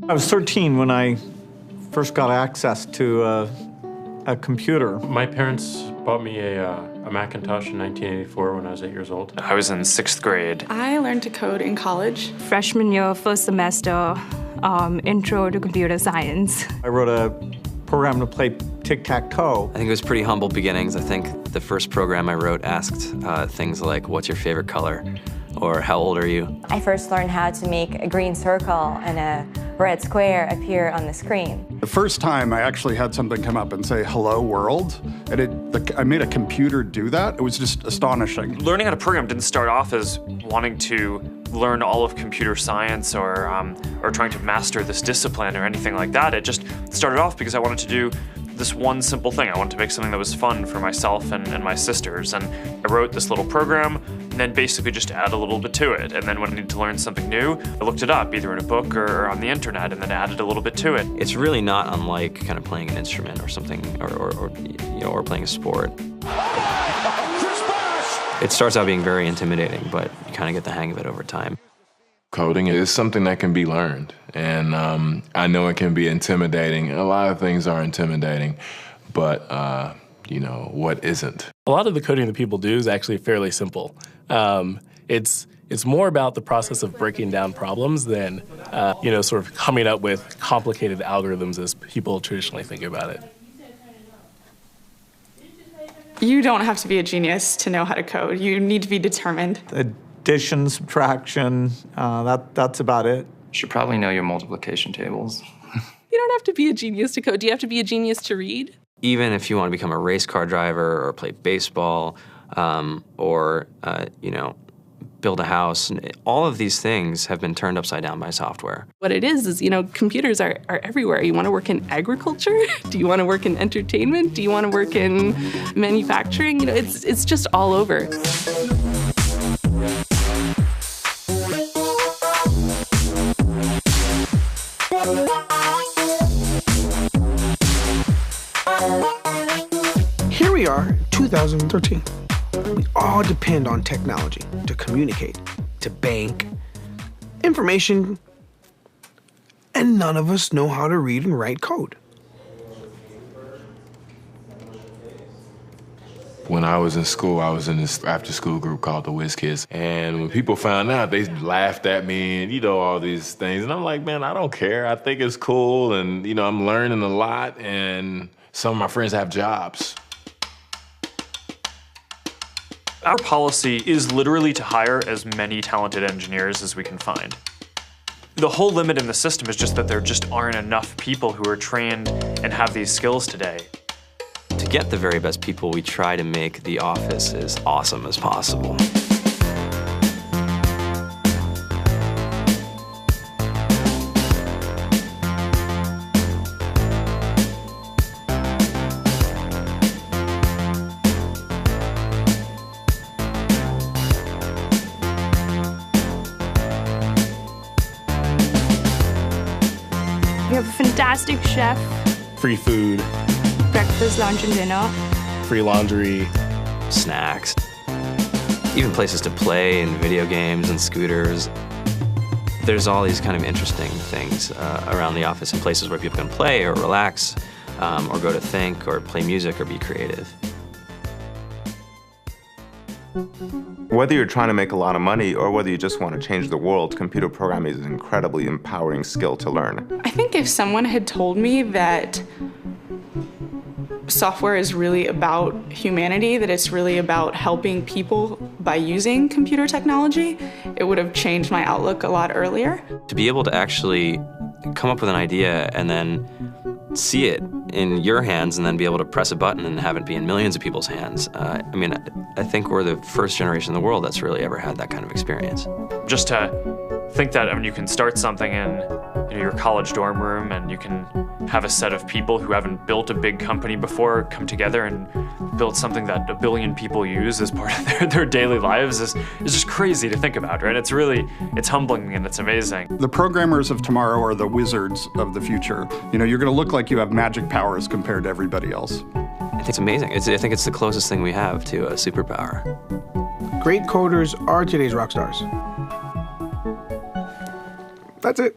I was 13 when I first got access to a computer. My parents bought me a Macintosh in 1984 when I was 8 years old. I was in 6th grade. I learned to code in college. Freshman year, first semester, intro to computer science. I wrote a program to play tic-tac-toe. I think it was pretty humble beginnings. I think the first program I wrote asked things like, what's your favorite color? Or how old are you? I first learned how to make a green circle and a red square appear on the screen. The first time I actually had something come up and say, hello world, and I made a computer do that. It was just astonishing. Learning how to program didn't start off as wanting to learn all of computer science or trying to master this discipline or anything like that. It just started off because I wanted to do this one simple thing. I wanted to make something that was fun for myself and my sisters. And I wrote this little program and then basically just add a little bit to it. And then when I needed to learn something new, I looked it up either in a book or on the internet and then added a little bit to it. It's really not unlike kind of playing an instrument or something, or playing a sport. It starts out being very intimidating, but you kind of get the hang of it over time. Coding is something that can be learned, and I know it can be intimidating. A lot of things are intimidating, but what isn't? A lot of the coding that people do is actually fairly simple. It's more about the process of breaking down problems than sort of coming up with complicated algorithms as people traditionally think about it. You don't have to be a genius to know how to code. You need to be determined. Addition, subtraction, that's about it. You should probably know your multiplication tables. You don't have to be a genius to code. Do you have to be a genius to read? Even if you want to become a race car driver or play baseball or build a house, all of these things have been turned upside down by software. What it is, computers are everywhere. You want to work in agriculture? Do you want to work in entertainment? Do you want to work in manufacturing? It's just all over. Here we are, 2013. We all depend on technology to communicate, to bank, information, and none of us know how to read and write code. When I was in school, I was in this after-school group called the Whiz Kids. And when people found out, they laughed at me and, all these things. And I'm like, man, I don't care. I think it's cool. And, I'm learning a lot. And some of my friends have jobs. Our policy is literally to hire as many talented engineers as we can find. The whole limit in the system is just that there just aren't enough people who are trained and have these skills today. To get the very best people, we try to make the office as awesome as possible. We have a fantastic chef. Free food. Breakfast, lunch, and dinner. Free laundry. Snacks. Even places to play and video games and scooters. There's all these kind of interesting things around the office and places where people can play or relax or go to think or play music or be creative. Whether you're trying to make a lot of money or whether you just want to change the world, computer programming is an incredibly empowering skill to learn. I think if someone had told me that software is really about humanity, that it's really about helping people by using computer technology, it would have changed my outlook a lot earlier. To be able to actually come up with an idea and then see it in your hands and then be able to press a button and have it be in millions of people's hands. I think we're the first generation in the world that's really ever had that kind of experience. Just to think that you can start something in your college dorm room and you can have a set of people who haven't built a big company before come together and build something that 1 billion people use as part of their daily lives is just crazy to think about, right? It's humbling and it's amazing. The programmers of tomorrow are the wizards of the future. You're going to look like you have magic powers compared to everybody else. I think it's amazing. I think it's the closest thing we have to a superpower. Great coders are today's rock stars. That's it.